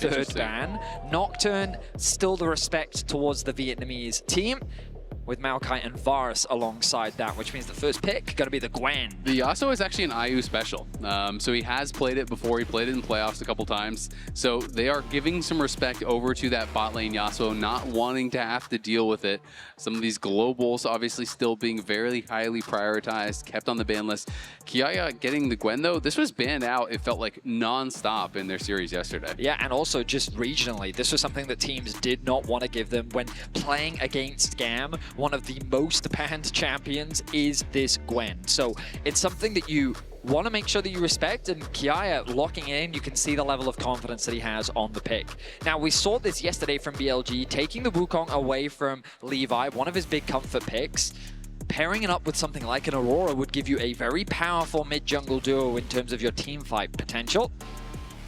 third ban. Nocturne, still the respect towards the Vietnamese team, with Maokai and Varus alongside that, which means the first pick going to be the Gwen. The Yasuo is actually an Ayu special. So he has played it before. He played it in playoffs a couple times. So they are giving some respect over to that bot lane Yasuo, not wanting to have to deal with it. Some of these globals obviously still being very highly prioritized, kept on the ban list. Kiaya getting the Gwen though, this was banned out, it felt like non-stop in their series yesterday. Yeah, and also just regionally, this was something that teams did not want to give them when playing against GAM. One of the most banned champions is this Gwen. So it's something that you want to make sure that you respect, and Kiaya locking in, you can see the level of confidence that he has on the pick. Now, we saw this yesterday from BLG, taking the Wukong away from Levi, one of his big comfort picks. Pairing it up with something like an Aurora would give you a very powerful mid-jungle duo in terms of your team fight potential.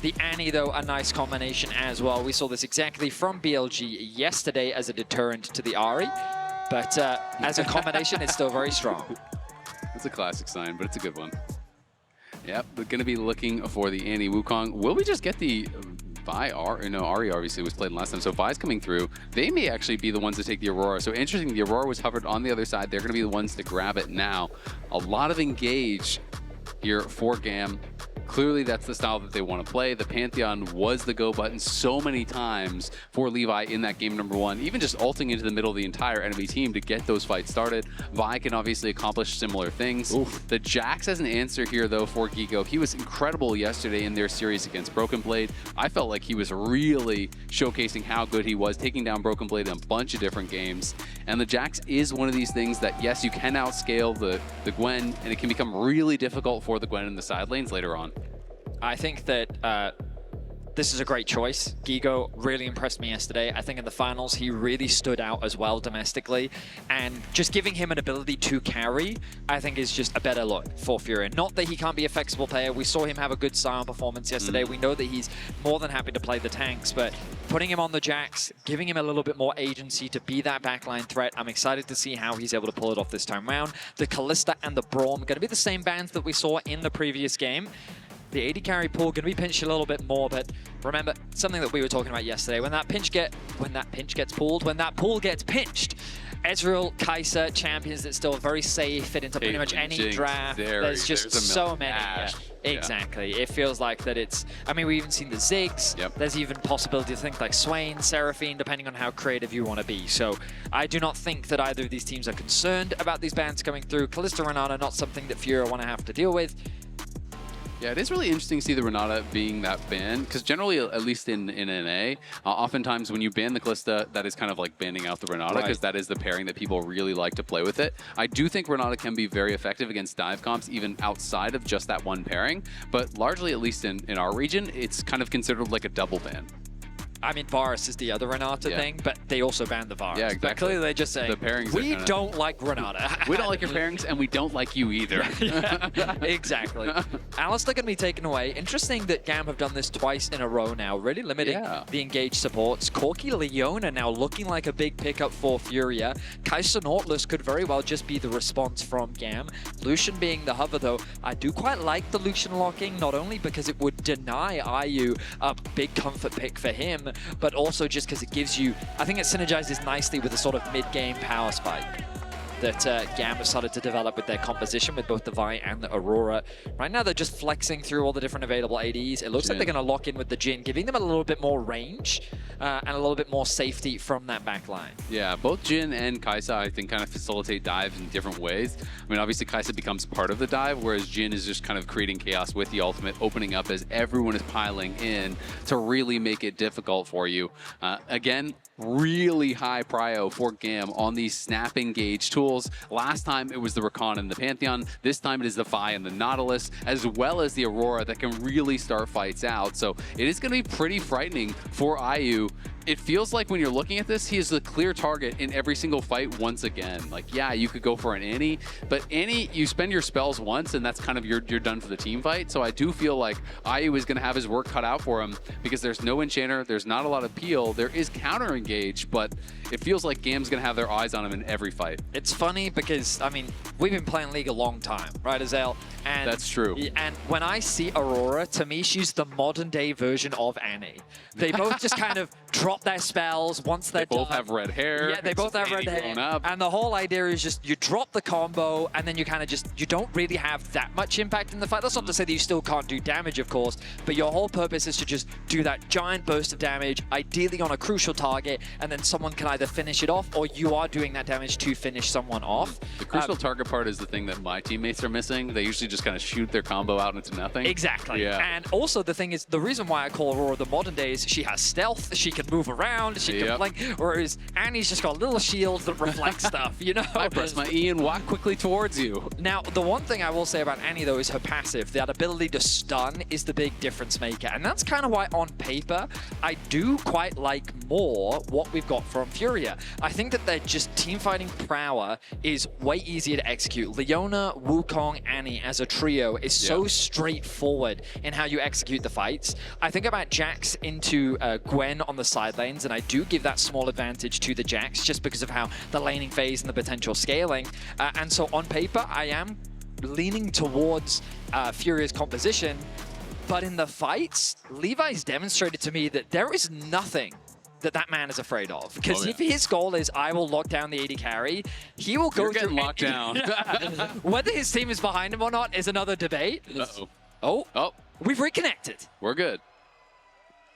The Annie, though, a nice combination as well. We saw this exactly from BLG yesterday as a deterrent to the Ahri. But as a combination, it's still very strong. It's a classic sign, but it's a good one. Yep, we're going to be looking for the Annie Wukong. Will we just get the Vi? No, Ahri obviously was played last time, so Vi's coming through. They may actually be the ones to take the Aurora. So interesting, the Aurora was hovered on the other side. They're going to be the ones to grab it now. A lot of engage here for GAM. Clearly, that's the style that they want to play. The Pantheon was the go button so many times for Levi in that game number 1, even just ulting into the middle of the entire enemy team to get those fights started. Vi can obviously accomplish similar things. Oof. The Jax has an answer here, though, for Guigo. He was incredible yesterday in their series against Broken Blade. I felt like he was really showcasing how good he was, taking down Broken Blade in a bunch of different games. And the Jax is one of these things that, yes, you can outscale the Gwen, and it can become really difficult for the Gwen in the side lanes later on. I think that this is a great choice. Guigo really impressed me yesterday. I think in the finals, he really stood out as well domestically. And just giving him an ability to carry, I think is just a better look for FURIA. Not that he can't be a flexible player. We saw him have a good Sion performance yesterday. We know that he's more than happy to play the tanks, but putting him on the Jax, giving him a little bit more agency to be that backline threat. I'm excited to see how he's able to pull it off this time around. The Kalista and the Braum going to be the same bans that we saw in the previous game. The AD carry pool going to be pinched a little bit more, but remember something that we were talking about yesterday. When that pool gets pinched, Ezreal, Kai'Sa, champions that still very safe, fit into pretty much any Jinx, draft. There's just so many. Yeah, exactly. Yeah. It feels like that it's, I mean, we've even seen the Ziggs. Yep. There's even possibility to think like Swain, Seraphine, depending on how creative you want to be. So I do not think that either of these teams are concerned about these bans coming through. Kalista, Renata, not something that FURIA want to have to deal with. Yeah, it is really interesting to see the Renata being that ban, because generally, at least in NA, oftentimes when you ban the Kalista, that is kind of like banning out the Renata, because that is the pairing that people really like to play with it. I do think Renata can be very effective against dive comps, even outside of just that one pairing, but largely, at least in our region, it's kind of considered like a double ban. I mean, Varus is the other Renata thing, but they also banned the Varus. Yeah, exactly. But clearly they're just saying, the pairings we don't like Renata. We don't like your pairings, and we don't like you either. Yeah, exactly. Alistar going to be taken away. Interesting that GAM have done this twice in a row now, really limiting the engaged supports. Corki LEona now looking like a big pickup for FURIA. Kai'Sa Nautilus could very well just be the response from GAM. Lucian being the hover, though. I do quite like the Lucian locking, not only because it would deny Ayu a big comfort pick for him, but also just because it gives you, I think it synergizes nicely with the sort of mid-game power spike that GAM have started to develop with their composition with both the Vi and the Aurora. Right now they're just flexing through all the different available ADs. It looks like they're going to lock in with the Jhin, giving them a little bit more range and a little bit more safety from that back line. Yeah, both Jhin and Kai'Sa, I think, kind of facilitate dives in different ways. I mean, obviously Kai'Sa becomes part of the dive, whereas Jhin is just kind of creating chaos with the ultimate, opening up as everyone is piling in to really make it difficult for you. Again, really high prio for GAM on these snap engage tools. Last time it was the Rakan and the Pantheon. This time it is the Vi and the Nautilus, as well as the Aurora that can really start fights out. So it is going to be pretty frightening for Ayu it feels like when you're looking at this, he is the clear target in every single fight once again. Like, yeah, you could go for an Annie, but Annie, you spend your spells once, and that's kind of you're done for the team fight. So I do feel like Ayu is going to have his work cut out for him because there's no enchanter, there's not a lot of peel, there is counter engage, but it feels like GAM's going to have their eyes on him in every fight. It's funny because, I mean, we've been playing League a long time, right, Azael? And that's true. And when I see Aurora, to me, she's the modern-day version of Annie. They both just kind of drop their spells once they're done. They both have red hair. Yeah, they both have red hair. And the whole idea is just you drop the combo, and then you kind of just, you don't really have that much impact in the fight. That's not to say that you still can't do damage, of course, but your whole purpose is to just do that giant burst of damage, ideally on a crucial target, and then someone can either finish it off, or you are doing that damage to finish someone off. The crucial target part is the thing that my teammates are missing. They usually just kind of shoot their combo out into nothing. Exactly. Yeah. And also the thing is, the reason why I call Aurora the modern day is she has stealth, she can move around, she can blink, whereas Annie's just got little shields that reflect stuff, you know? I press my E and walk quickly towards you. Now, the one thing I will say about Annie, though, is her passive. That ability to stun is the big difference maker. And that's kind of why, on paper, I do quite like more what we've got from FURIA. I think that their just team-fighting prowess is way easier to execute. Leona, Wukong, Annie as a trio is so straightforward in how you execute the fights. I think about Jax into Gwen on the side lanes, and I do give that small advantage to the Jax just because of how the laning phase and the potential scaling. And so on paper, I am leaning towards FURIA's composition, but in the fights, Levi's demonstrated to me that there is nothing that man is afraid of. Because if his goal is, I will lock down the AD carry, he will go through locked down. Whether his team is behind him or not is another debate. Oh, we've reconnected. We're good.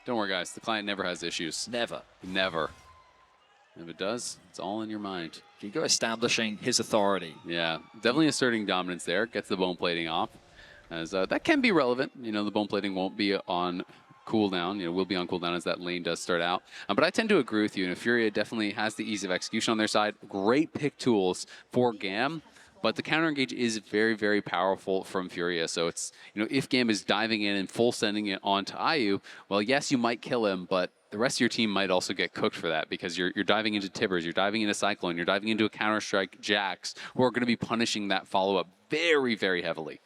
Don't worry, guys. The client never has issues. Never. Never. If it does, it's all in your mind. Guigo establishing his authority. Yeah, definitely asserting dominance there. Gets the bone plating off. As that can be relevant. You know, the bone plating won't be on cooldown. You know, will be on cooldown as that lane does start out. But I tend to agree with you. And FURIA definitely has the ease of execution on their side. Great pick tools for GAM. But the counter engage is very, very powerful from FURIA. So it's, you know, if GAM is diving in and full sending it onto Ayu, well, yes, you might kill him, but the rest of your team might also get cooked for that because you're diving into Tibbers, you're diving into Cyclone, you're diving into a Counter-Strike Jax, who are going to be punishing that follow-up very, very heavily.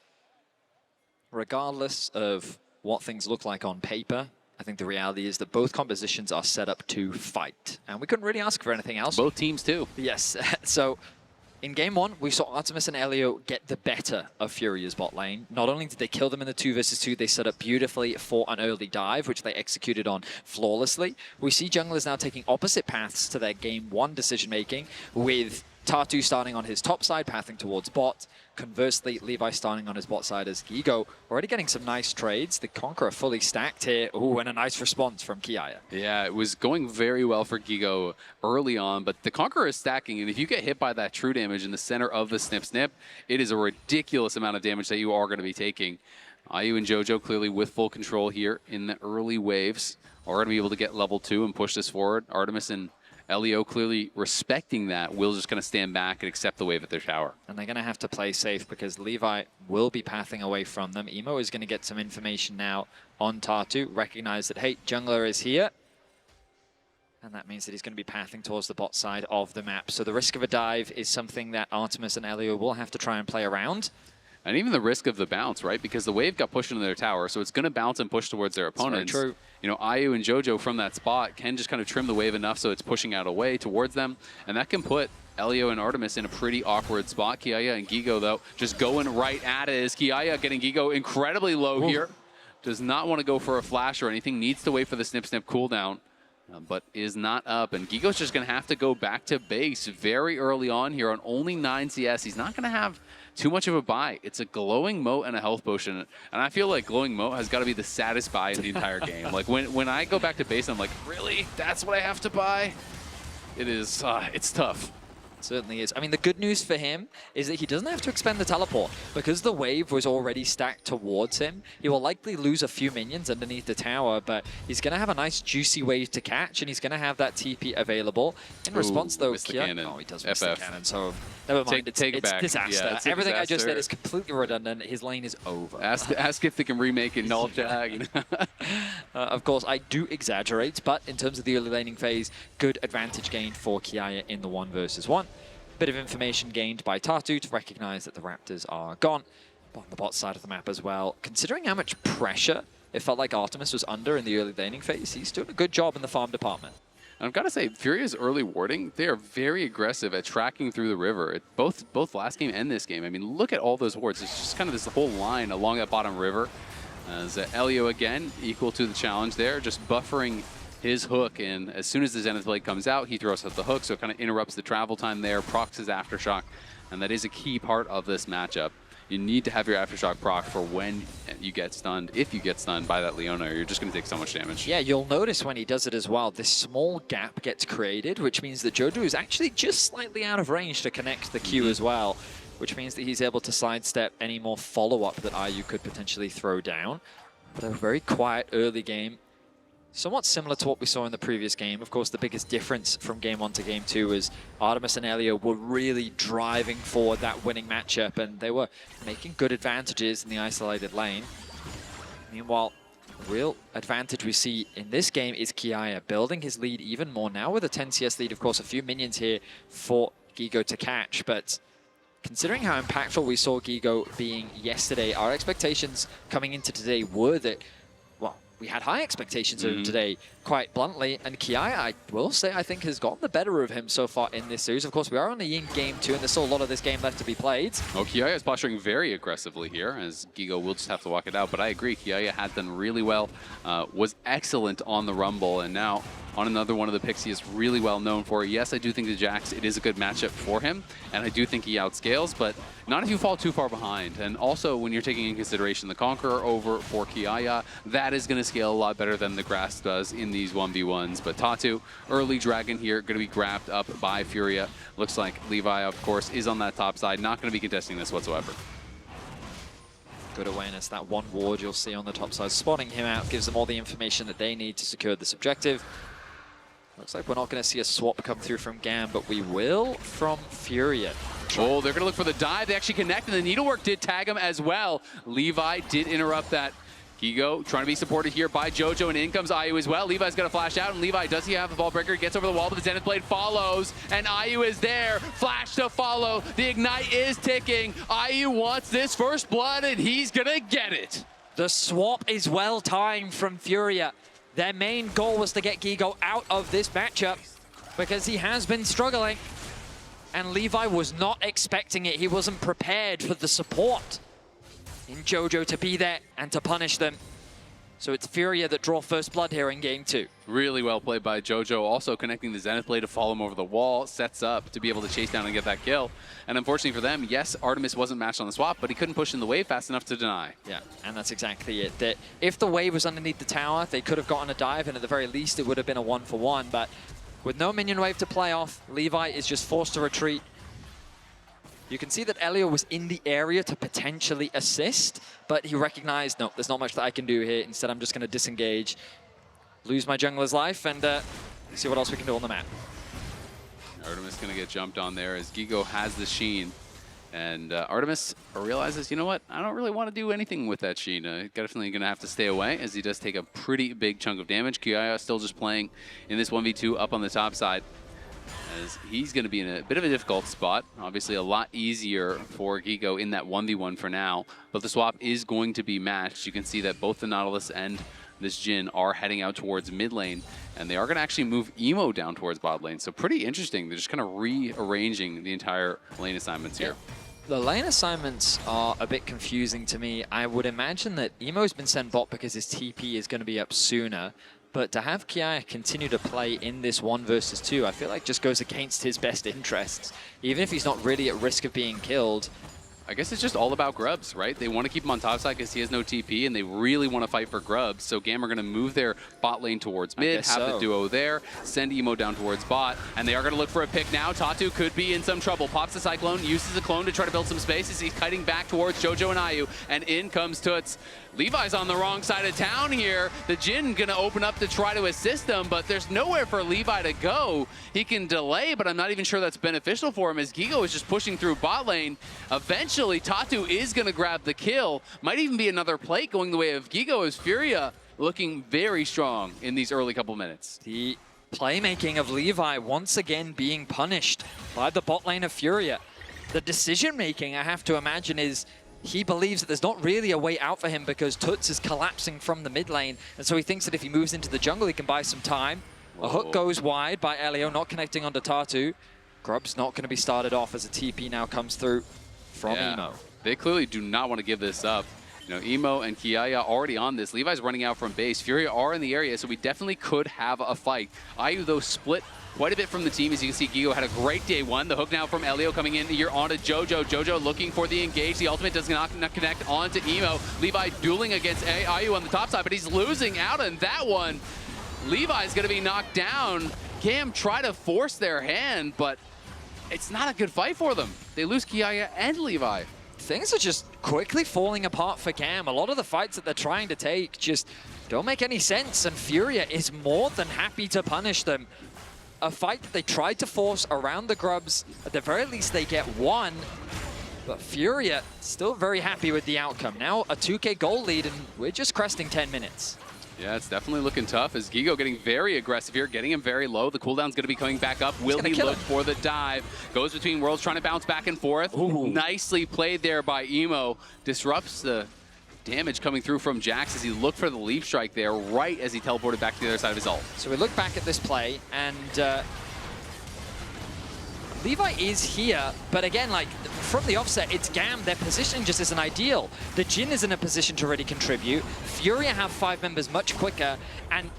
Regardless of what things look like on paper, I think the reality is that both compositions are set up to fight. And we couldn't really ask for anything else. Both teams, too. Yes. So in Game 1, we saw Artemis and Elio get the better of FURIA's bot lane. Not only did they kill them in the 2 versus 2, they set up beautifully for an early dive, which they executed on flawlessly. We see junglers now taking opposite paths to their Game 1 decision-making, with Tatu starting on his top side, pathing towards bot. Conversely, Levi starting on his bot side as Guigo already getting some nice trades. The Conqueror fully stacked here. Ooh, and a nice response from Kiaya. Yeah, it was going very well for Guigo early on, but the Conqueror is stacking, and if you get hit by that true damage in the center of the snip, it is a ridiculous amount of damage that you are going to be taking. Ayu and JoJo clearly with full control here in the early waves are going to be able to get level 2 and push this forward. Artemis and Elio clearly respecting that. Will's just going to stand back and accept the wave at their tower. And they're going to have to play safe because Levi will be pathing away from them. Emo is going to get some information now on Tatu. Recognize that, hey, jungler is here. And that means that he's going to be pathing towards the bot side of the map. So the risk of a dive is something that Artemis and Elio will have to try and play around. And even the risk of the bounce, right? Because the wave got pushed into their tower, so it's going to bounce and push towards their opponents. That's very true. You know, Ayu and JoJo from that spot can just kind of trim the wave enough so it's pushing out away towards them. And that can put Elio and Artemis in a pretty awkward spot. Kiaya and Guigo, though, just going right at it. Is Kiaya getting Guigo incredibly low here. Does not want to go for a flash or anything. Needs to wait for the snip cooldown. But is not up. And Gigo's just going to have to go back to base very early on here on only 9 CS. He's not going to have too much of a buy. It's a glowing moat and a health potion. And I feel like glowing moat has got to be the saddest buy in the entire game. Like when I go back to base, I'm like, really? That's what I have to buy? It is, it's tough. Certainly is. I mean, the good news for him is that he doesn't have to expend the teleport. Because the wave was already stacked towards him, he will likely lose a few minions underneath the tower, but he's going to have a nice juicy wave to catch, and he's going to have that TP available. In response, though, Kiaya... Oh, he does miss the cannon, so never mind. It's disaster. Yeah, Everything I just said is completely redundant. His lane is over. Ask if they can remake it null jag. Of course, I do exaggerate, but in terms of the early laning phase, good advantage gained for Kiaya in the 1 versus 1. Bit of information gained by Tatu to recognize that the Raptors are gone. On the bot side of the map as well. Considering how much pressure it felt like Artemis was under in the early laning phase, he's doing a good job in the farm department. And I've got to say, Furia's early warding, they are very aggressive at tracking through the river. Both last game and this game. I mean, look at all those wards. It's just kind of this whole line along that bottom river. As Elio again, equal to the challenge there, just buffering his hook, and as soon as the Zenith Blade comes out, he throws out the hook, so it kind of interrupts the travel time there, procs his Aftershock, and that is a key part of this matchup. You need to have your Aftershock proc for when you get stunned, if you get stunned by that Leona, or you're just going to take so much damage. Yeah, you'll notice when he does it as well, this small gap gets created, which means that JoJo is actually just slightly out of range to connect the Q as well, which means that he's able to sidestep any more follow-up that Ayu could potentially throw down. But a very quiet early game. Somewhat similar to what we saw in the previous game. Of course, the biggest difference from Game 1 to Game 2 is Artemis and Elio were really driving forward that winning matchup, and they were making good advantages in the isolated lane. Meanwhile, the real advantage we see in this game is Kiaya building his lead even more now with a 10 CS lead. Of course, a few minions here for Guigo to catch, but considering how impactful we saw Guigo being yesterday, our expectations coming into today were that, well, we had high expectations of him today, quite bluntly, and Kiaya, I will say, I think has gotten the better of him so far in this series. Of course, we are only in Game 2, and there's still a lot of this game left to be played. Oh, Kiaya is posturing very aggressively here, as Guigo will just have to walk it out, but I agree, Kiaya had done really well, was excellent on the Rumble, and now on another one of the picks he is really well known for. Yes, I do think the Jax, it is a good matchup for him, and I do think he outscales, but not if you fall too far behind. And also, when you're taking in consideration the Conqueror over for Kiaya, that is going to scale a lot better than the Grass does in these 1v1s. But Tatu, early Dragon here, going to be grabbed up by Furia. Looks like Levi, of course, is on that top side, not going to be contesting this whatsoever. Good awareness, that one ward you'll see on the top side. Spotting him out gives them all the information that they need to secure this objective. Looks like we're not going to see a swap come through from GAM, but we will from FURIA. Oh, they're going to look for the dive. They actually connect, and the needlework did tag him as well. Levi did interrupt that. Guigo trying to be supported here by JoJo, and in comes Ayu as well. Levi's going to flash out, and Levi, does he have the ball breaker? Gets over the wall, but the Zenith Blade follows, and Ayu is there. Flash to follow. The Ignite is ticking. Ayu wants this first blood, and he's going to get it. The swap is well timed from FURIA. Their main goal was to get Guigo out of this matchup because he has been struggling. And Levi was not expecting it. He wasn't prepared for the support in JoJo to be there and to punish them. So it's FURIA that draw first blood here in Game 2. Really well played by JoJo, also connecting the Zenith Blade to follow him over the wall, sets up to be able to chase down and get that kill. And unfortunately for them, yes, Artemis wasn't matched on the swap, but he couldn't push in the wave fast enough to deny. Yeah, and that's exactly it. That if the wave was underneath the tower, they could have gotten a dive, and at the very least, it would have been a 1-for-1. But with no minion wave to play off, Levi is just forced to retreat. You can see that Elio was in the area to potentially assist, but he recognized, no, there's not much that I can do here. Instead, I'm just going to disengage, lose my jungler's life, and see what else we can do on the map. Artemis going to get jumped on there as Guigo has the Sheen. And Artemis realizes, you know what, I don't really want to do anything with that Sheen. Definitely going to have to stay away as he does take a pretty big chunk of damage. Kiaya still just playing in this 1v2 up on the top side, as he's going to be in a bit of a difficult spot. Obviously a lot easier for Guigo in that 1v1 for now, but the swap is going to be matched. You can see that both the Nautilus and this Jhin are heading out towards mid lane, and they are going to actually move Emo down towards bot lane. So pretty interesting. They're just kind of rearranging the entire lane assignments here. The lane assignments are a bit confusing to me. I would imagine that Emo's been sent bot because his TP is going to be up sooner. But to have Kiaya continue to play in this 1 versus 2, I feel like just goes against his best interests. Even if he's not really at risk of being killed, I guess it's just all about grubs, right? They want to keep him on top side because he has no TP, and they really want to fight for grubs. So GAM are going to move their bot lane towards mid, have the duo there, send Emo down towards bot, and they are going to look for a pick now. Tatu could be in some trouble. Pops the Cyclone, uses the clone to try to build some space as he's kiting back towards JoJo and Ayu, and in comes Tutsz. Levi's on the wrong side of town here. The Jhin going to open up to try to assist him, but there's nowhere for Levi to go. He can delay, but I'm not even sure that's beneficial for him as Guigo is just pushing through bot lane. Eventually, Tatu is going to grab the kill. Might even be another plate going the way of Guigo as FURIA looking very strong in these early couple minutes. The playmaking of Levi once again being punished by the bot lane of FURIA. The decision-making, I have to imagine, is he believes that there's not really a way out for him because Tutsz is collapsing from the mid lane, and so he thinks that if he moves into the jungle, he can buy some time. A hook goes wide by Elio, not connecting onto Tatu. Grub's not going to be started off as a TP now comes through from Emo. They clearly do not want to give this up. You know, Emo and Kiaya already on this. Levi's running out from base. FURIA are in the area, so we definitely could have a fight. Ayu, though, split quite a bit from the team. As you can see, Guigo had a great day one. The hook now from Elio coming in here onto JoJo. JoJo looking for the engage. The ultimate does not connect onto Emo. Levi dueling against Ayu on the top side, but he's losing out on that one. Levi's going to be knocked down. GAM try to force their hand, but it's not a good fight for them. They lose Kiaya and Levi. Things are just quickly falling apart for GAM. A lot of the fights that they're trying to take just don't make any sense, and FURIA is more than happy to punish them. A fight that they tried to force around the grubs. At the very least, they get one, but FURIA still very happy with the outcome. Now a 2K goal lead, and we're just cresting 10 minutes. Yeah, it's definitely looking tough as Guigo getting very aggressive here, getting him very low. The cooldown's going to be coming back up. Will he look for the dive? Goes between worlds, trying to bounce back and forth. Ooh. Nicely played there by Emo. Disrupts the damage coming through from Jax as he looked for the leaf strike there right as he teleported back to the other side of his ult. So we look back at this play, and Levi is here, but again, like, from the offset, it's GAM. Their positioning just isn't ideal. The Jhin is in a position to really contribute. FURIA have 5 members much quicker, and,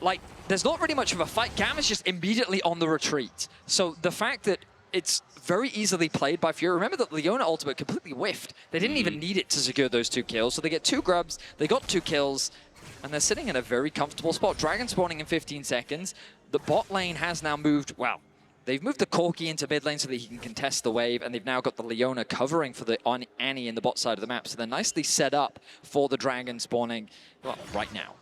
like, there's not really much of a fight. GAM is just immediately on the retreat. So the fact that it's very easily played by FURIA. Remember that LEona ultimate completely whiffed. They didn't even need it to secure those 2 kills. So they get 2 grubs, they got 2 kills, and they're sitting in a very comfortable spot. Dragon spawning in 15 seconds. The bot lane has now moved, well, they've moved the Corki into mid lane so that he can contest the wave, and they've now got the LEona covering for the Annie in the bot side of the map. So they're nicely set up for the Dragon spawning, well, right now.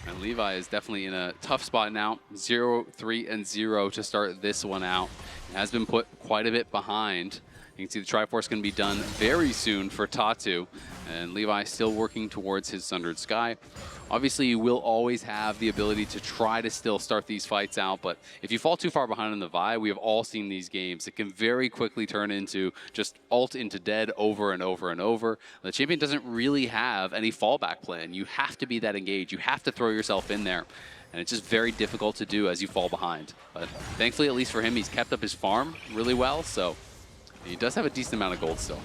And Levi is definitely in a tough spot now. 0-3-0 to start this one out. It has been put quite a bit behind. You can see the Triforce going to be done very soon for Tatu. And Levi still working towards his Sundered Sky. Obviously, you will always have the ability to try to still start these fights out, but if you fall too far behind in the Vi, we have all seen these games. It can very quickly turn into just ult into dead over and over and over. The champion doesn't really have any fallback plan. You have to be that engaged. You have to throw yourself in there. And it's just very difficult to do as you fall behind. But thankfully, at least for him, he's kept up his farm really well, so he does have a decent amount of gold still.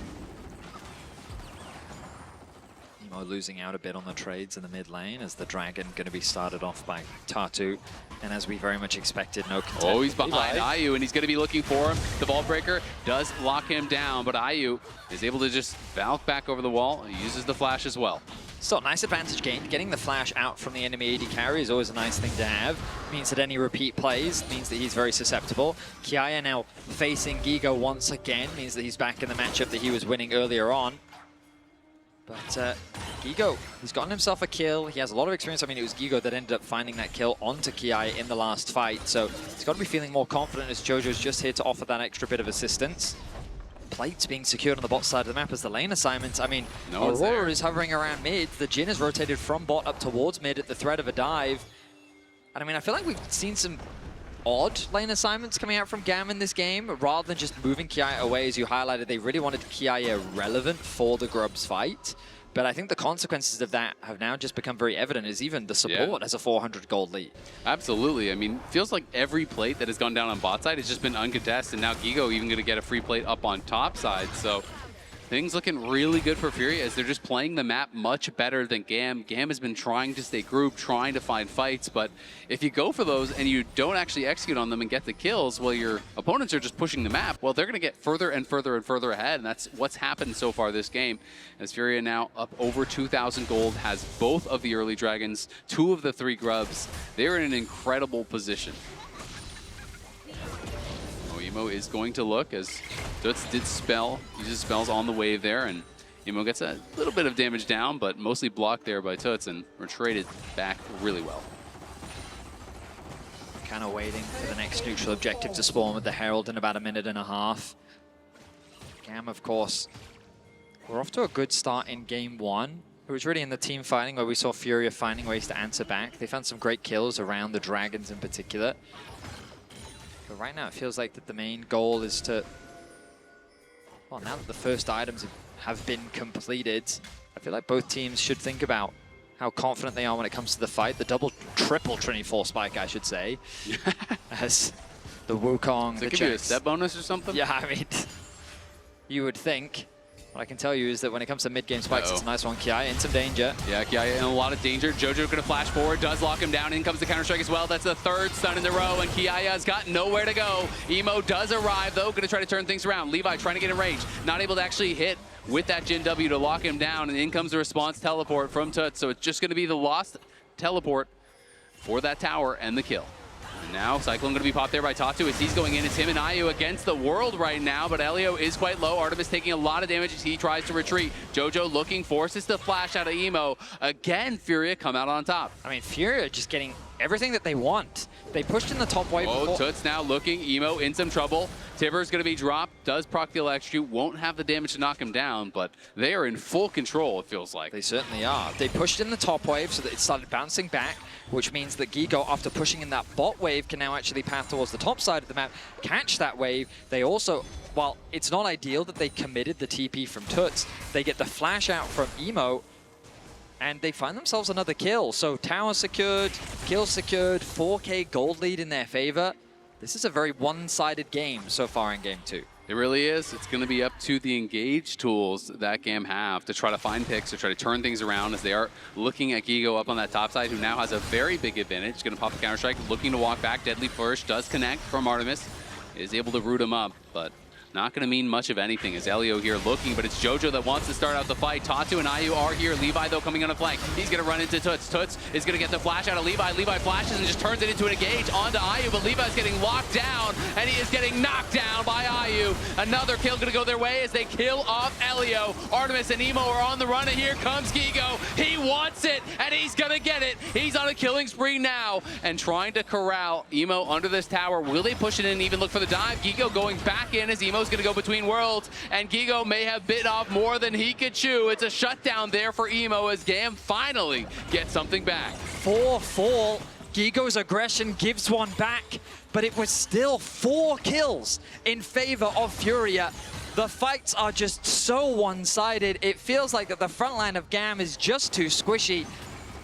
Emo losing out a bit on the trades in the mid lane as the Dragon going to be started off by Tatu. And as we very much expected, no contest. Oh, he's behind Ayu, and he's going to be looking for him. The Vault Breaker does lock him down, but Ayu is able to just valk back over the wall. He uses the flash as well. So, nice advantage gain. Getting the flash out from the enemy AD carry is always a nice thing to have. Means that any repeat plays means that he's very susceptible. Kiaya now facing Guigo once again. Means that he's back in the matchup that he was winning earlier on. But Guigo, he's gotten himself a kill. He has a lot of experience. I mean, it was Guigo that ended up finding that kill onto Kiaya in the last fight. So he's got to be feeling more confident as JoJo's just here to offer that extra bit of assistance. Plates being secured on the bot side of the map as the lane assignments. I mean, Aurora is hovering around mid. The Jhin is rotated from bot up towards mid at the threat of a dive. And I mean, I feel like we've seen some odd lane assignments coming out from GAM in this game, rather than just moving Kiaya away. As you highlighted, they really wanted Kiaya relevant for the Grubs fight. But I think the consequences of that have now just become very evident, as even the support has a 400 gold lead. Absolutely. I mean, feels like every plate that has gone down on bot side has just been uncontested, and now Guigo even going to get a free plate up on top side. So Things looking really good for FURIA as they're just playing the map much better than GAM. GAM has been trying to stay grouped, trying to find fights, but if you go for those and you don't actually execute on them and get the kills, well, your opponents are just pushing the map, well, they're going to get further and further and further ahead, and that's what's happened so far this game. As FURIA now up over 2,000 gold, has both of the early dragons, 2 of the 3 grubs. They're in an incredible position. Emo is going to look as Tutsz did spell, uses spells on the wave there, and Emo gets a little bit of damage down, but mostly blocked there by Tutsz and retreated back really well. Kind of waiting for the next neutral objective to spawn with the Herald in about 1.5 minutes. GAM, of course, we're off to a good start in game 1. It was really in the team fighting where we saw FURIA finding ways to answer back. They found some great kills around the dragons in particular. But right now it feels like that the main goal is to, well, now that the first items have been completed, I feel like both teams should think about how confident they are when it comes to the fight. The triple Trinity Force spike, I should say. As the Wukong, so it could be a step bonus or something? Yeah, I mean, you would think. What I can tell you is that when it comes to mid-game spikes, it's a nice one. Kiaya in some danger. Yeah, Kiaya in a lot of danger. JoJo going to flash forward, does lock him down. In comes the counter-strike as well. That's the 3rd stun in the row, and Kiaya's got nowhere to go. Emo does arrive, though. Going to try to turn things around. Levi trying to get in range. Not able to actually hit with that Jhin W to lock him down, and in comes the response teleport from Tutsz. So it's just going to be the lost teleport for that tower and the kill. And now Cyclone going to be popped there by Tatu as he's going in. It's him and Ayu against the world right now, but Elio is quite low. Artemis taking a lot of damage as he tries to retreat. JoJo looking, forces the flash out of Emo. Again, FURIA come out on top. I mean, FURIA just getting everything that they want. They pushed in the top wave. Oh, Tutsz now looking. Emo in some trouble. Tiver's going to be dropped. Does proc the electrocute. Won't have the damage to knock him down, but they are in full control, it feels like. They certainly are. They pushed in the top wave so that it started bouncing back, which means that Guigo, after pushing in that bot wave, can now actually path towards the top side of the map, catch that wave. They also, while it's not ideal that they committed the TP from Tutsz, they get the flash out from Emo, and they find themselves another kill. So tower secured, kill secured, 4K gold lead in their favor. This is a very one-sided game so far in game 2. It really is. It's going to be up to the engage tools that GAM have to try to find picks, to try to turn things around as they are looking at Guigo up on that top side, who now has a very big advantage. Going to pop a counter-strike, looking to walk back. Deadly Flourish does connect from Artemis. Is able to root him up, but not going to mean much of anything as Elio here looking, but it's JoJo that wants to start out the fight. Tatu and Ayu are here. Levi, though, coming on a flank. He's going to run into Tutsz. Tutsz is going to get the flash out of Levi. Levi flashes and just turns it into an engage onto Ayu, but Levi's getting locked down, and he is getting knocked down by Ayu. Another kill going to go their way as they kill off Elio. Artemis and Emo are on the run, and here comes Guigo. He wants it, and he's going to get it. He's on a killing spree now and trying to corral Emo under this tower. Will they push it in and even look for the dive? Guigo going back in as Emo's going to go between worlds, and Guigo may have bit off more than he could chew. It's a shutdown there for Emo as GAM finally gets something back. 4-4. Guigo's aggression gives one back, but it was still 4 kills in favor of FURIA. The fights are just so one-sided. It feels like that the front line of GAM is just too squishy.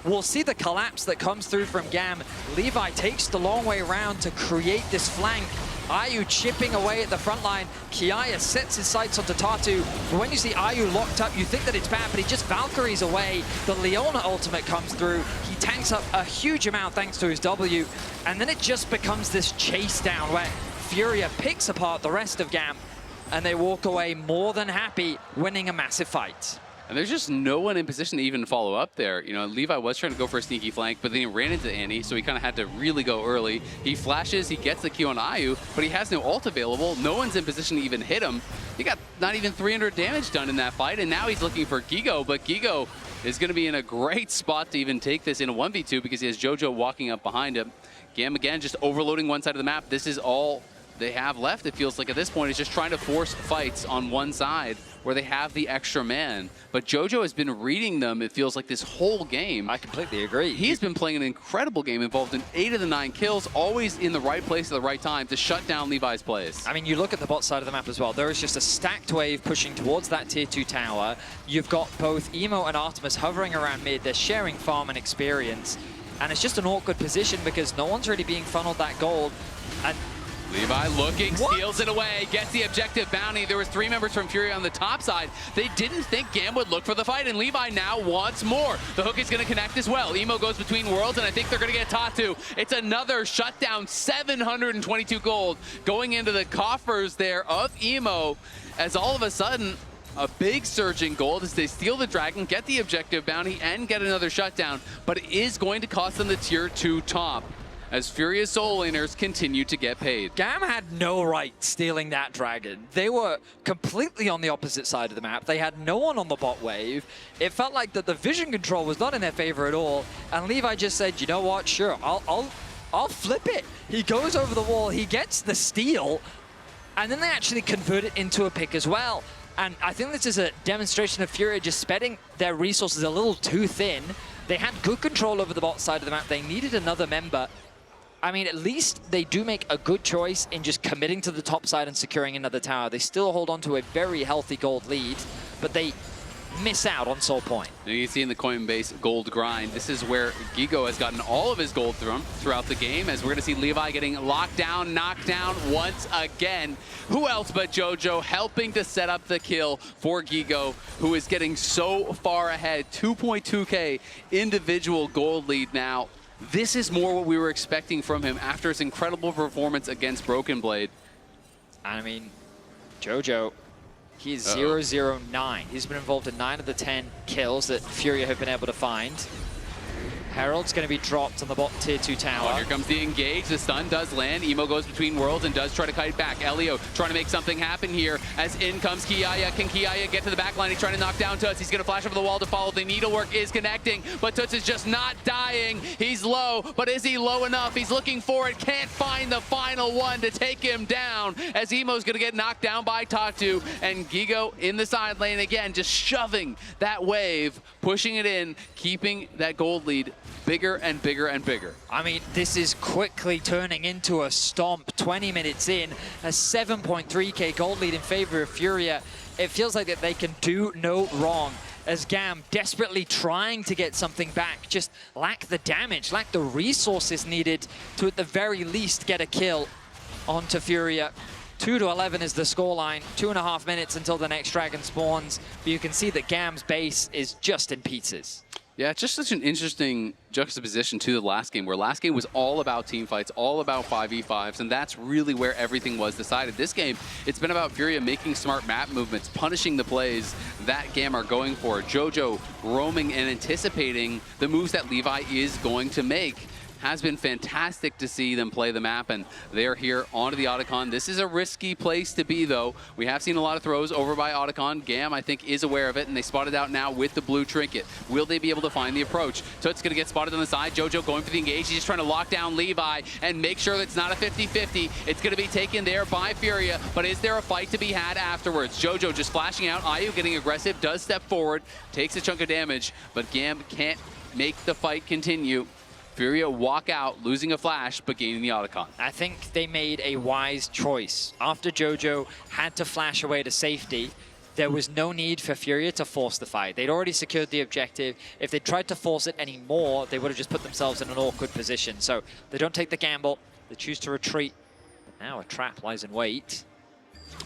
We'll see the collapse that comes through from GAM. Levi takes the long way around to create this flank. Ayu chipping away at the front line. Kiaya sets his sights onto Tatu. But when you see Ayu locked up, you think that it's bad, but he just Valkyries away. The LEona ultimate comes through. He tanks up a huge amount thanks to his W. And then it just becomes this chase down where FURIA picks apart the rest of GAM, and they walk away more than happy, winning a massive fight. And there's just no one in position to even follow up there. You know, Levi was trying to go for a sneaky flank, but then he ran into Annie, so he kind of had to really go early. He flashes, he gets the Q on Ayu, but he has no ult available. No one's in position to even hit him. He got not even 300 damage done in that fight, and now he's looking for Guigo, but Guigo is going to be in a great spot to even take this in a 1v2 because he has JoJo walking up behind him. GAM, again, just overloading one side of the map. This is all they have left, it feels like, at this point. Is just trying to force fights on one side where they have the extra man. But JoJo has been reading them, it feels like, this whole game. I completely agree. He's been playing an incredible game, involved in 8 of the 9 kills, always in the right place at the right time to shut down Levi's plays. I mean, you look at the bot side of the map as well. There is just a stacked wave pushing towards that tier 2 tower. You've got both Emo and Artemis hovering around mid. They're sharing farm and experience. And it's just an awkward position because no one's really being funneled that gold. And Levi looking, steals it away, gets the objective bounty. There was 3 members from FURIA on the top side. They didn't think GAM would look for the fight, and Levi now wants more. The hook is going to connect as well. Emo goes between worlds, and I think they're going to get Tatu. It's another shutdown, 722 gold going into the coffers there of Emo, as all of a sudden, a big surge in gold as they steal the dragon, get the objective bounty, and get another shutdown, but it is going to cost them the tier 2 top, as FURIA solo laners continue to get paid. GAM had no right stealing that dragon. They were completely on the opposite side of the map. They had no one on the bot wave. It felt like that the vision control was not in their favor at all. And Levi just said, you know what, sure, I'll flip it. He goes over the wall, he gets the steal, and then they actually convert it into a pick as well. And I think this is a demonstration of FURIA just spreading their resources a little too thin. They had good control over the bot side of the map. They needed another member. I mean, at least they do make a good choice in just committing to the top side and securing another tower. They still hold on to a very healthy gold lead, but they miss out on Soul Point. And you see in the Coinbase gold grind, this is where Guigo has gotten all of his gold throughout the game, as we're going to see Levi getting locked down, knocked down once again. Who else but JoJo helping to set up the kill for Guigo, who is getting so far ahead. 2.2k individual gold lead now. This is more what we were expecting from him after his incredible performance against Broken Blade. I mean, JoJo, he's 0-0-9. He's been involved in 9 of the 10 kills that FURIA have been able to find. Herald's going to be dropped on the bot tier 2 tower. Oh, here comes the engage. The stun does land. Emo goes between worlds and does try to kite back. Elio trying to make something happen here as in comes Kiaya. Can Kiaya get to the back line? He's trying to knock down Tutsz. He's going to flash over the wall to follow. The needlework is connecting, but Tutsz is just not dying. He's low, but is he low enough? He's looking for it. Can't find the final one to take him down as Emo's going to get knocked down by Tatu. And Guigo in the side lane again, just shoving that wave, pushing it in, keeping that gold lead bigger and bigger and bigger. I mean, this is quickly turning into a stomp. 20 minutes in, a 7.3k gold lead in favor of FURIA. It feels like that they can do no wrong, as GAM desperately trying to get something back, just lack the damage, lack the resources needed to at the very least get a kill onto FURIA. 2-11 is the scoreline. 2.5 minutes until the next dragon spawns, but you can see that GAM's base is just in pieces. Yeah, it's just such an interesting juxtaposition to the last game, where last game was all about team fights, all about 5v5s, and that's really where everything was decided. This game, it's been about FURIA making smart map movements, punishing the plays that GAM are going for. JoJo roaming and anticipating the moves that Levi is going to make. Has been fantastic to see them play the map, and they're here onto the Otacon. This is a risky place to be, though. We have seen a lot of throws over by Otacon. GAM, I think, is aware of it, and they spot it out now with the blue trinket. Will they be able to find the approach? Tutsz going to get spotted on the side. JoJo going for the engage. He's just trying to lock down Levi and make sure that it's not a 50-50. It's going to be taken there by FURIA, but is there a fight to be had afterwards? JoJo just flashing out. Ayu getting aggressive, does step forward, takes a chunk of damage, but GAM can't make the fight continue. FURIA walk out, losing a flash, but gaining the Otacon. I think they made a wise choice. After JoJo had to flash away to safety, there was no need for FURIA to force the fight. They'd already secured the objective. If they tried to force it anymore, they would have just put themselves in an awkward position. So they don't take the gamble. They choose to retreat. But now a trap lies in wait.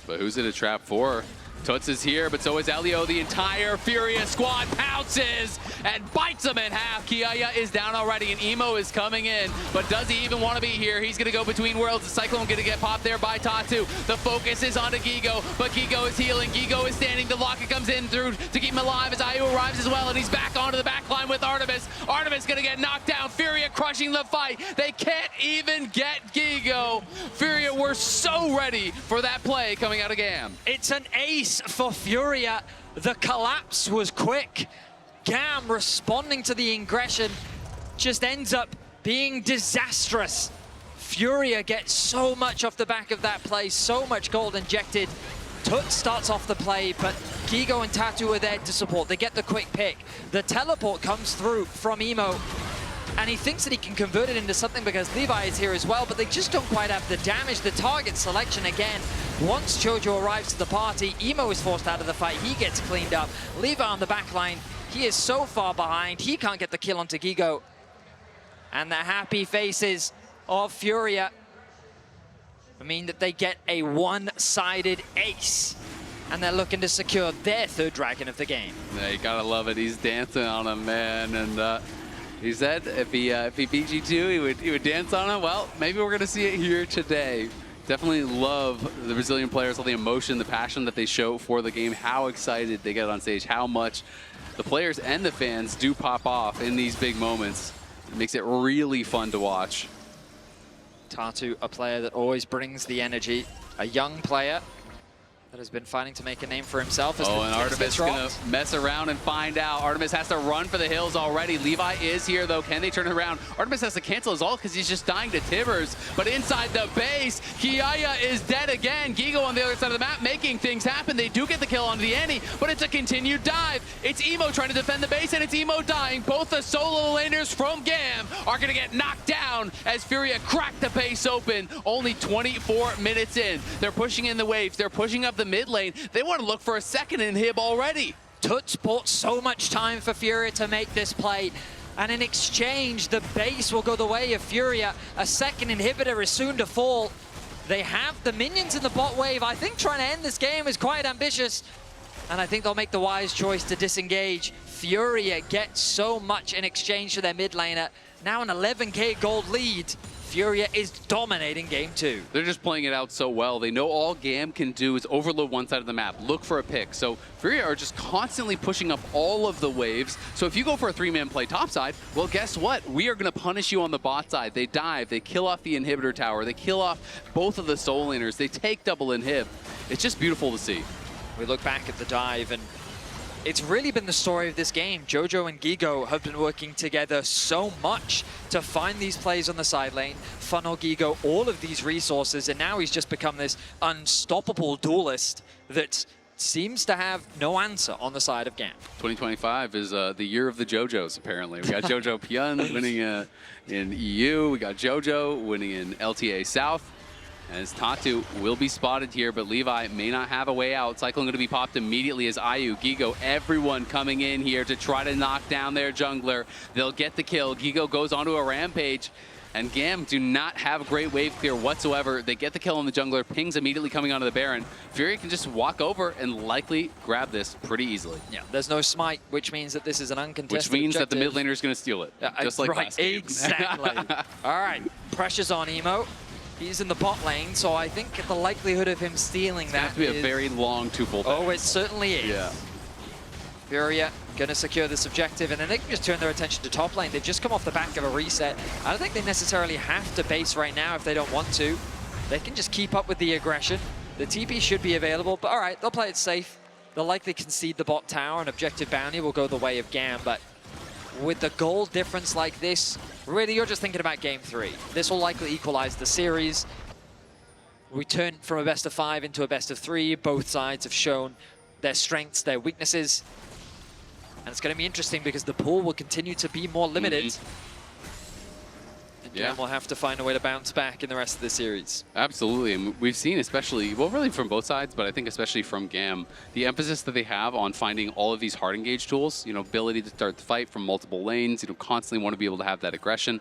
But who's it a trap for? Tutsz is here, but so is Elio. The entire FURIA squad pounces and bites him in half. Kiaya is down already, and Emo is coming in. But does he even want to be here? He's going to go between worlds. The Cyclone going to get popped there by Tatu. The focus is onto Guigo, but Guigo is healing. Guigo is standing. The locket comes in through to keep him alive as Ayu arrives as well, and he's back onto the back line with Artemis. Artemis going to get knocked down. FURIA crushing the fight. They can't even get Guigo. FURIA were so ready for that play coming out of GAM. It's an ace for FURIA. The collapse was quick. GAM responding to the ingression just ends up being disastrous. FURIA gets so much off the back of that play, so much gold injected. Tutsz starts off the play, but Guigo and Tatu are there to support. They get the quick pick. The teleport comes through from Emo, and he thinks that he can convert it into something because Levi is here as well, but they just don't quite have the damage. The target selection again. Once JoJo arrives to the party, Emo is forced out of the fight. He gets cleaned up. Levi on the back line. He is so far behind. He can't get the kill onto Guigo. And the happy faces of FURIA. mean that they get a one-sided ace. And they're looking to secure their third dragon of the game. Yeah, you gotta love it. He's dancing on him, man. And he said if he beat G2, he would dance on him. Well, maybe we're gonna see it here today. Definitely love the Brazilian players, all the emotion, the passion that they show for the game, how excited they get on stage, how much the players and the fans do pop off in these big moments. It makes it really fun to watch. Tatu, a player that always brings the energy, a young player that has been fighting to make a name for himself. Oh, and Artemis is going to mess around and find out. Artemis has to run for the hills already. Levi is here, though. Can they turn it around? Artemis has to cancel his ult because he's just dying to Tibbers. But inside the base, Kiaya is dead again. Guigo on the other side of the map making things happen. They do get the kill onto the Annie, but it's a continued dive. It's Emo trying to defend the base, and it's Emo dying. Both the solo laners from GAM are going to get knocked down as FURIA crack the base open. Only 24 minutes in. They're pushing in the waves. They're pushing up the mid lane. They want to look for a second inhib already. Tutsz bought so much time for FURIA to make this play, and in exchange, the base will go the way of FURIA. A second inhibitor is soon to fall. They have the minions in the bot wave. I think trying to end this game is quite ambitious, and I think they'll make the wise choice to disengage. FURIA gets so much in exchange for their mid laner. Now an 11k gold lead. FURIA is dominating game 2. They're just playing it out so well. They know all GAM can do is overload one side of the map, look for a pick. So FURIA are just constantly pushing up all of the waves. So if you go for a 3-man play topside, well, guess what? We are going to punish you on the bot side. They dive, they kill off the inhibitor tower, they kill off both of the soul laners, they take double inhib. It's just beautiful to see. We look back at the dive, and it's really been the story of this game. JoJo and Guigo have been working together so much to find these plays on the side lane, funnel Guigo all of these resources, and now he's just become this unstoppable duelist that seems to have no answer on the side of GAM. 2025 is the year of the JoJos, apparently. We got JoJo Pyun winning in EU. We got JoJo winning in LTA South. As Tatu will be spotted here, but Levi may not have a way out. Cyclone going to be popped immediately as Ayu, Guigo, everyone coming in here to try to knock down their jungler. They'll get the kill. Guigo goes onto a rampage, and GAM do not have great wave clear whatsoever. They get the kill on the jungler, pings immediately coming onto the Baron. FURIA can just walk over and likely grab this pretty easily. Yeah, there's no smite, which means that this is an uncontested Which means objective. that the mid laner is going to steal it, just like last game. Exactly. All right, pressure's on Emo. He's in the bot lane, so I think the likelihood of him stealing that to be a very long two-fold. Oh, it certainly is. Yeah. FURIA going to secure this objective, and then they can just turn their attention to top lane. They've just come off the back of a reset. I don't think they necessarily have to base right now if they don't want to. They can just keep up with the aggression. The TP should be available, but all right, they'll play it safe. They'll likely concede the bot tower, and objective bounty will go the way of GAM, but with the goal difference like this, really you're just thinking about game 3. This will likely equalize the series. We turn from a best of 5 into a best of 3. Both sides have shown their strengths, their weaknesses. And it's going to be interesting because the pool will continue to be more limited. And GAM will have to find a way to bounce back in the rest of the series. Absolutely, and we've seen especially, well, really from both sides, but I think especially from GAM, the emphasis that they have on finding all of these hard engage tools, you know, ability to start the fight from multiple lanes, you know, constantly want to be able to have that aggression.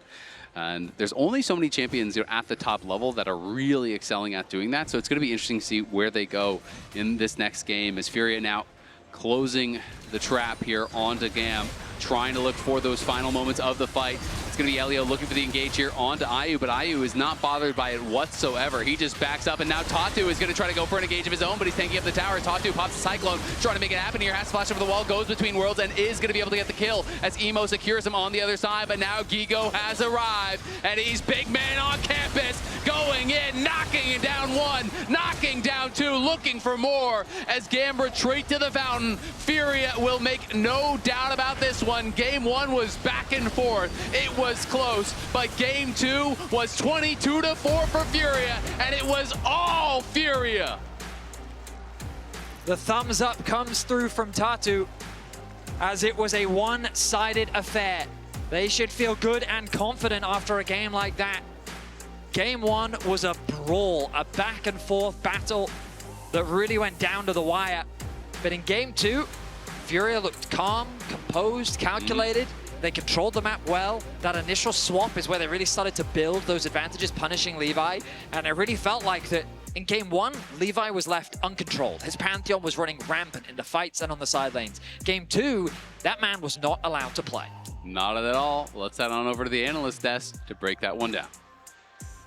And there's only so many champions, you know, at the top level that are really excelling at doing that. So it's going to be interesting to see where they go in this next game as FURIA now closing the trap here onto GAM, trying to look for those final moments of the fight. It's going to be Elio looking for the engage here onto Ayu, but Ayu is not bothered by it whatsoever. He just backs up, and now Tatu is going to try to go for an engage of his own, but he's tanking up the tower. Tatu pops the Cyclone, trying to make it happen here. Has to flash over the wall, goes between worlds, and is going to be able to get the kill as Emo secures him on the other side, but now Guigo has arrived, and he's big man on campus, going in, knocking down 1, knocking down 2, looking for more as GAM retreat to the fountain. FURIA will make no doubt about this one. Game 1 was back and forth. It was close, but game 2 was 22-4 for FURIA, and it was all FURIA. The thumbs up comes through from Tatu as it was a one-sided affair. They should feel good and confident after a game like that. Game 1 was a brawl, a back and forth battle that really went down to the wire. But in game 2, FURIA looked calm, composed, calculated. They controlled the map well. That initial swap is where they really started to build those advantages, punishing Levi. And it really felt like that in Game 1, Levi was left uncontrolled. His Pantheon was running rampant in the fights and on the side lanes. Game 2, that man was not allowed to play. Not at all. Let's head on over to the analyst desk to break that one down.